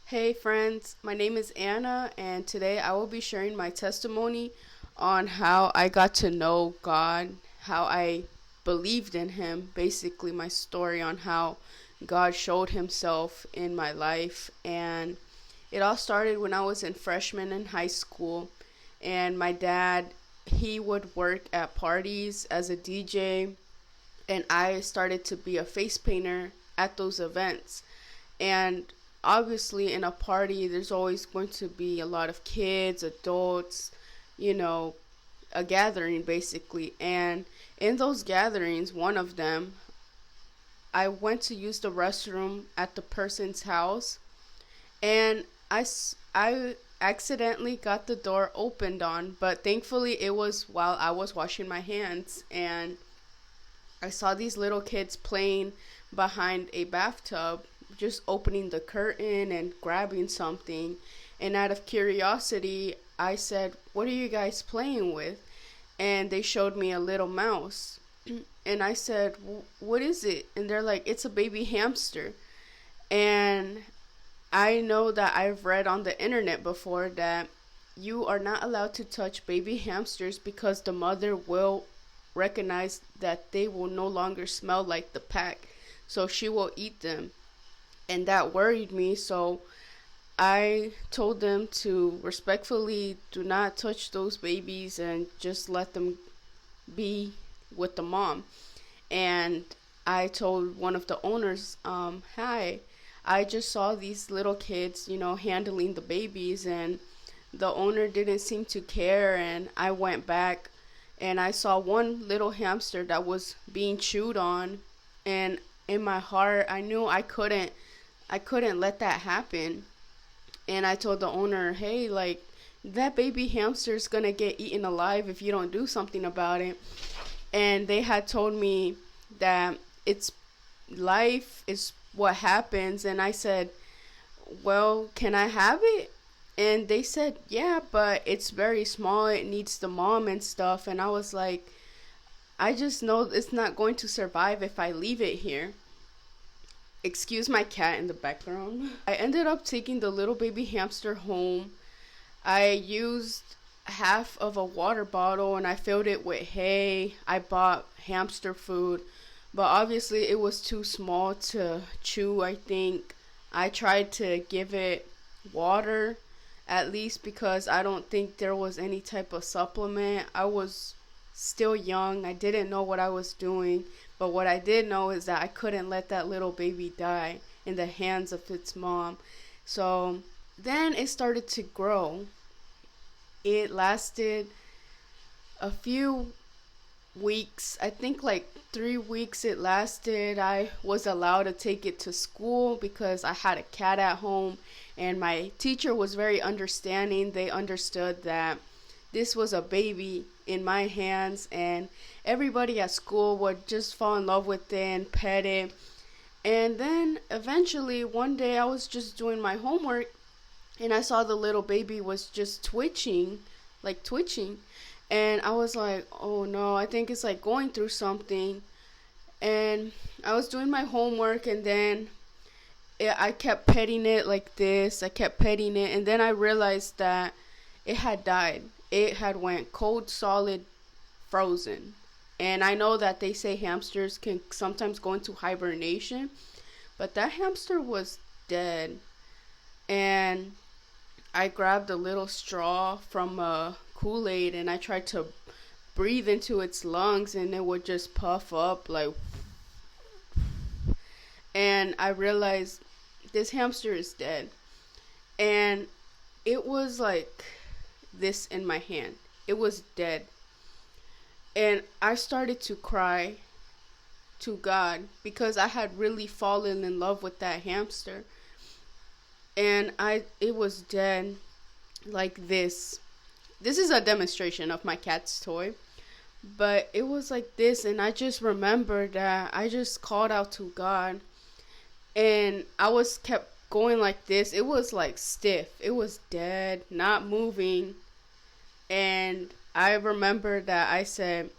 Hey friends, my name is Anna, and today I will be sharing my testimony on how I got to know God, how I believed in Him, basically, my story on how God showed Himself in my life. And it all started when I was in freshman in high school, and my dad, he would work at parties as a DJ, and I started to be a face painter at those events. And obviously, in a party, there's always going to be a lot of kids, adults, you know, a gathering basically. And in those gatherings, one of them, I went to use the restroom at the person's house, and I accidentally got the door opened on, but thankfully it was while I was washing my hands. And I saw these little kids playing behind a bathtub, just opening the curtain and grabbing something. And out of curiosity, I said, "What are you guys playing with?" And they showed me a little mouse. And I said, "What is it?" And they're like, "It's a baby hamster." And I know that I've read on the internet before that you are not allowed to touch baby hamsters because the mother will recognize that they will no longer smell like the pack, so she will eat them. And that worried me, so I told them to respectfully do not touch those babies and just let them be with the mom. And I told one of the owners, hi, I just saw these little kids, handling the babies, and the owner didn't seem to care. And I went back and I saw one little hamster that was being chewed on, and in my heart I knew I couldn't let that happen. And I told the owner, "Hey, like, that baby hamster is gonna get eaten alive if you don't do something about it." And they had told me that it's life is what happens. And I said, "Well, can I have it?" And they said, "Yeah, but it's very small. It needs the mom and stuff." And I was like, "I just know it's not going to survive if I leave it here." Excuse my cat in the background. I ended up taking the little baby hamster home. I used half of a water bottle and I filled it with hay. I bought hamster food, but obviously it was too small to chew, I think. I tried to give it water, at least, because I don't think there was any type of supplement. I was still young. I didn't know what I was doing. But what I did know is that I couldn't let that little baby die in the hands of its mom. So then it started to grow. It lasted a few weeks. I think like 3 weeks it lasted. I was allowed to take it to school because I had a cat at home, and my teacher was very understanding. They understood that this was a baby in my hands, and everybody at school would just fall in love with it and pet it. And then eventually one day I was just doing my homework, and I saw the little baby was just twitching. And I was like, "Oh no, I think it's like going through something." And I was doing my homework, and then I kept petting it like this. I kept petting it, and then I realized that it had died. It had went cold, solid, frozen. And I know that they say hamsters can sometimes go into hibernation, but that hamster was dead. And I grabbed a little straw from a Kool-Aid and I tried to breathe into its lungs, and it would just puff up like. And I realized this hamster is dead. And it was like this in my hand. It was dead. And I started to cry to God because I had really fallen in love with that hamster. And it was dead like this. This is a demonstration of my cat's toy. But it was like this, and I just remembered that I just called out to God, and I was kept going like this. It was like stiff. It was dead, not moving. And I remember that I said,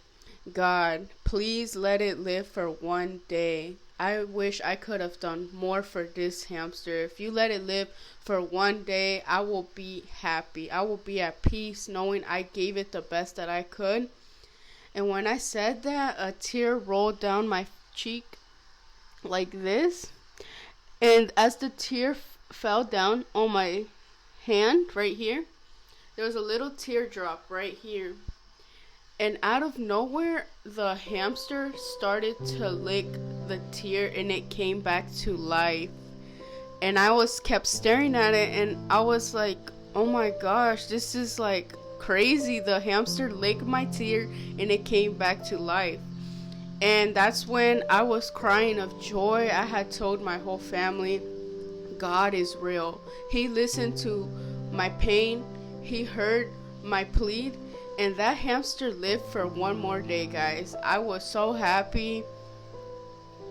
"God, please let it live for one day. I wish I could have done more for this hamster. If you let it live for one day, I will be happy. I will be at peace knowing I gave it the best that I could. And when I said that, a tear rolled down my cheek like this. And as the tear fell down on my hand right here, there was a little teardrop right here. And out of nowhere, the hamster started to lick the tear and it came back to life. And I was kept staring at it and I was like, oh my gosh, this is like crazy. The hamster licked my tear and it came back to life. And that's when I was crying of joy. I had told my whole family, God is real. He listened to my pain. He heard my plea. And that hamster lived for one more day, guys. I was so happy.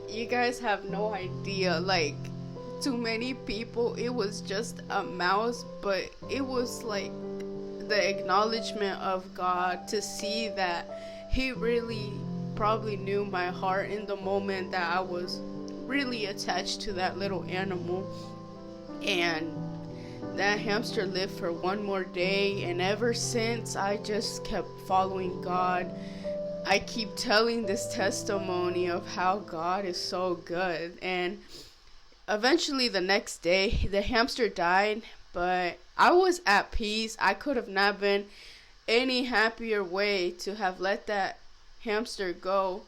You guys have no idea. Like, to many people, it was just a mouse. But it was like the acknowledgement of God to see that He really probably knew my heart in the moment that I was really attached to that little animal. And that hamster lived for one more day, and ever since I just kept following God. I keep telling this testimony of how God is so good. And eventually the next day the hamster died, but I was at peace. I could have not been any happier way to have let that hamster go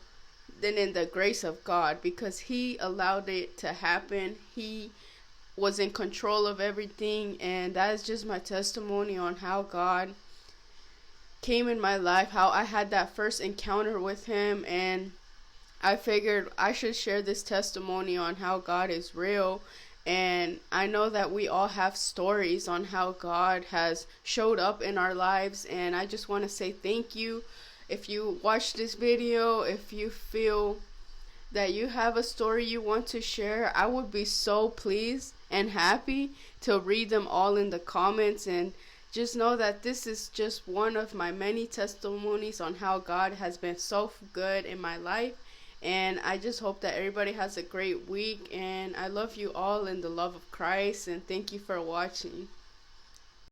than in the grace of God, because He allowed it to happen. He was in control of everything, and that is just my testimony on how God came in my life, how I had that first encounter with Him. And I figured I should share this testimony on how God is real. And I know that we all have stories on how God has showed up in our lives, and I just want to say thank you. If you watch this video, if you feel that you have a story you want to share, I would be so pleased and happy to read them all in the comments. And just know that this is just one of my many testimonies on how God has been so good in my life. And I just hope that everybody has a great week, and I love you all in the love of Christ, and thank you for watching.